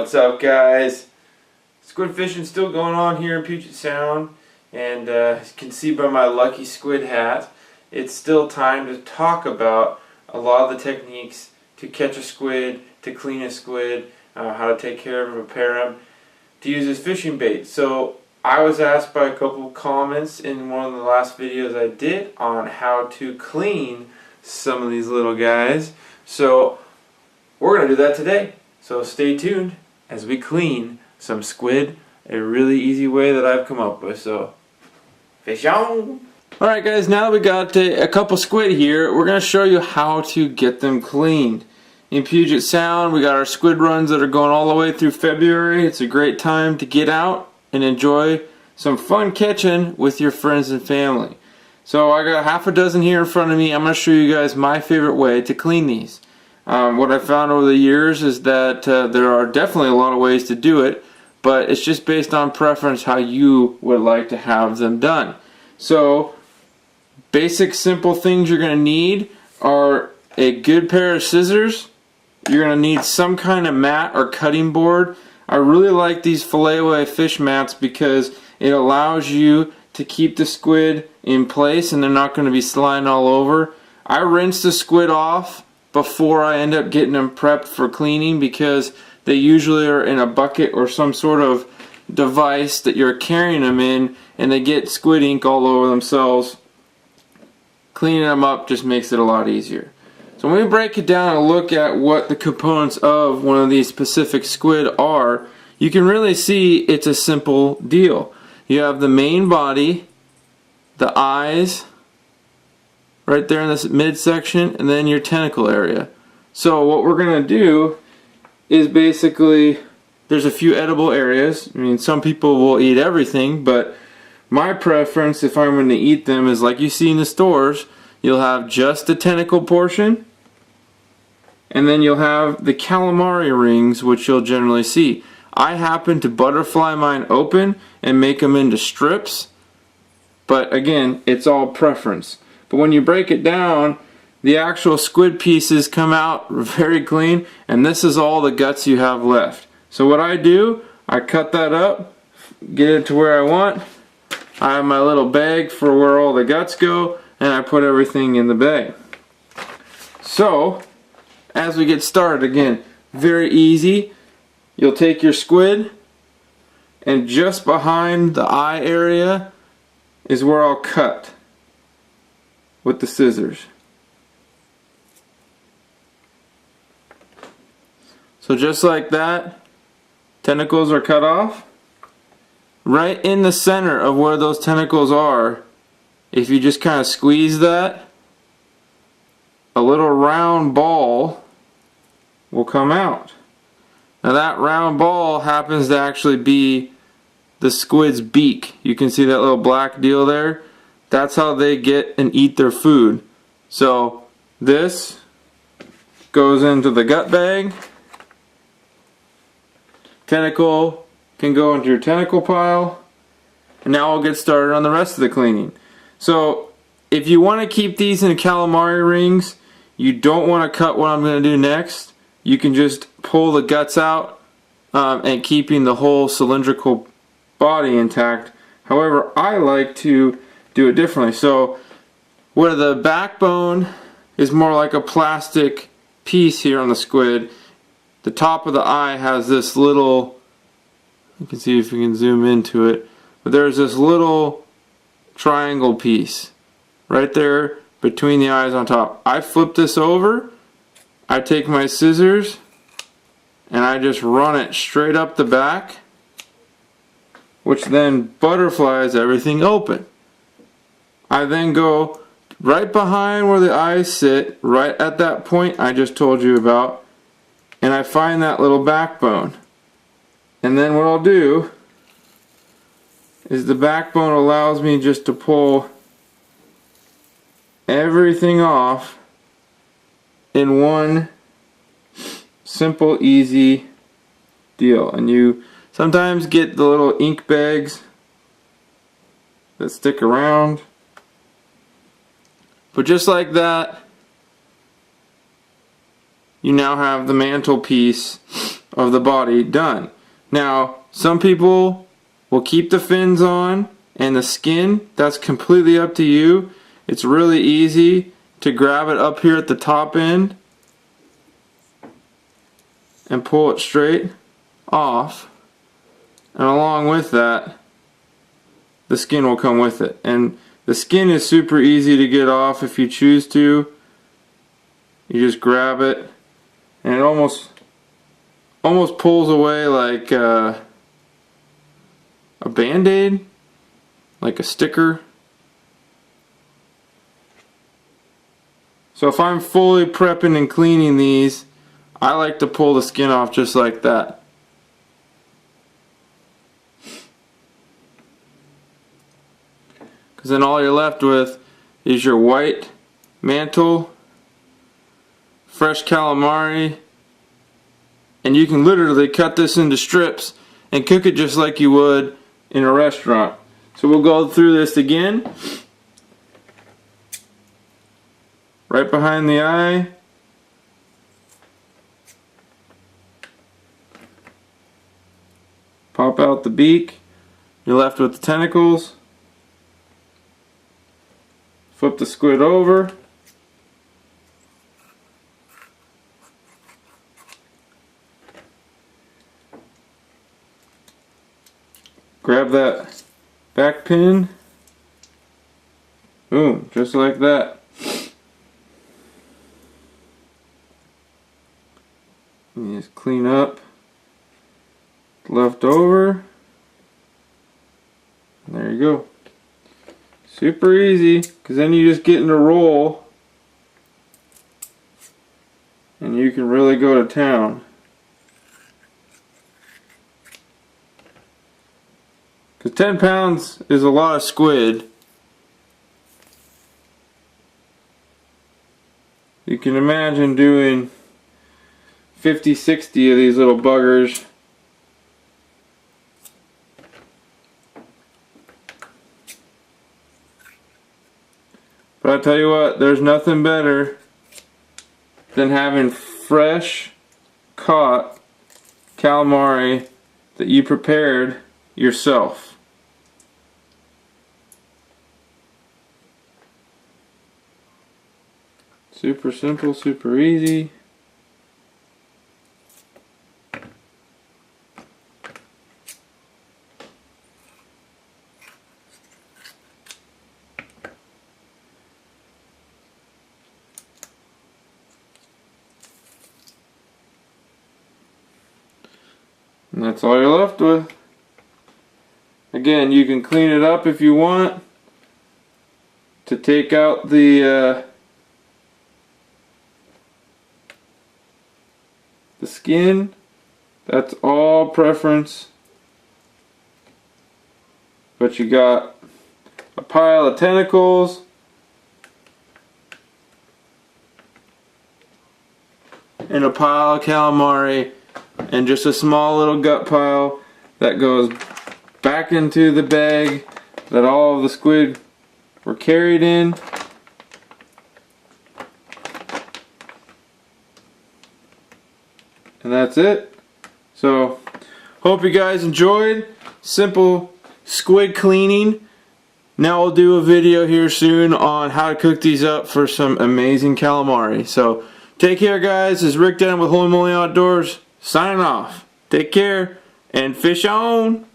What's up, guys? Squid fishing still going on here in Puget Sound, and as you can see by my lucky squid hat, it's still time to talk about a lot of the techniques to catch a squid, to clean a squid, how to take care of them, prepare them, to use as fishing bait. So I was asked by a couple of comments in one of the last videos I did on how to clean some of these little guys. So we're going to do that today. So stay tuned as we clean some squid a really easy way that I've come up with. So fish on! Alright guys, now that we got a couple squid here, we're going to show you how to get them cleaned. In Puget Sound, we got our squid runs that are going all the way through February. It's a great time to get out and enjoy some fun catching with your friends and family. So I got half a dozen here in front of me. I'm going to show you guys my favorite way to clean these. What I found over the years is that there are definitely a lot of ways to do it, but it's just based on preference how you would like to have them done. So basic simple things you're going to need are a good pair of scissors. You're going to need some kind of mat or cutting board. I really like these Fillet fish mats because it allows you to keep the squid in place and they're not going to be sliding all over. I rinse the squid off before I end up getting them prepped for cleaning because they usually are in a bucket or some sort of device that you're carrying them in, and they get squid ink all over themselves. Cleaning them up just makes it a lot easier. So when we break it down and look at what the components of one of these specific squid are, you can really see it's a simple deal. You have the main body, the eyes, right there in this midsection, and then your tentacle area. So what we're going to do is basically, there's a few edible areas. I mean, some people will eat everything, but my preference if I'm going to eat them is like you see in the stores. You'll have just the tentacle portion, and then you'll have the calamari rings, which you'll generally see. I happen to butterfly mine open and make them into strips, but again, it's all preference. But when you break it down, the actual squid pieces come out very clean, and this is all the guts you have left. So what I do, I cut that up, get it to where I want. I have my little bag for where all the guts go, and I put everything in the bag. So, as we get started, again, very easy. You'll take your squid, and just behind the eye area is where I'll cut with the scissors. So just like that, tentacles are cut off. Right in the center of where those tentacles are, if you just kind of squeeze that, a little round ball will come out. Now that round ball happens to actually be the squid's beak. You can see that little black deal there. That's how they get and eat their food. So this goes into the gut bag. Tentacle can go into your tentacle pile. And now I'll get started on the rest of the cleaning. So if you want to keep these in calamari rings, you don't want to cut what I'm going to do next. You can just pull the guts out and keeping the whole cylindrical body intact. However, I like to do it differently. So where the backbone is more like a plastic piece here on the squid, the top of the eye has this little, you can see if you can zoom into it, but there's this little triangle piece right there between the eyes on top. I flip this over, I take my scissors and I just run it straight up the back, which then butterflies everything open. I then go right behind where the eyes sit, right at that point I just told you about, and I find that little backbone. And then what I'll do is the backbone allows me just to pull everything off in one simple, easy deal. And you sometimes get the little ink bags that stick around. But just like that, you now have the mantelpiece of the body done. Now, some people will keep the fins on and the skin. That's completely up to you. It's really easy to grab it up here at the top end and pull it straight off, and along with that the skin will come with it. And the skin is super easy to get off if you choose to. You just grab it and it almost pulls away like a band-aid, like a sticker. So if I'm fully prepping and cleaning these, I like to pull the skin off just like that. Because then all you're left with is your white mantle, fresh calamari, and you can literally cut this into strips and cook it just like you would in a restaurant. So we'll go through this again. Right behind the eye. Pop out the beak. You're left with the tentacles. Flip the squid over. Grab that back pin. Boom, just like that. And just clean up left over. And there you go. Super easy, because then you just get in a roll and you can really go to town. Because 10 pounds is a lot of squid. You can imagine doing 50, 60 of these little buggers. But I tell you what, there's nothing better than having fresh caught calamari that you prepared yourself. Super simple, super easy. And that's all you're left with. Again, you can clean it up if you want to take out the skin. That's all preference. But you got a pile of tentacles, and a pile of calamari, and just a small little gut pile that goes back into the bag that all of the squid were carried in. And that's it. So, hope you guys enjoyed. Simple squid cleaning. Now I'll do a video here soon on how to cook these up for some amazing calamari. So, take care guys. This is Rick down with Holy Moly Outdoors. Signing off. Take care and fish on.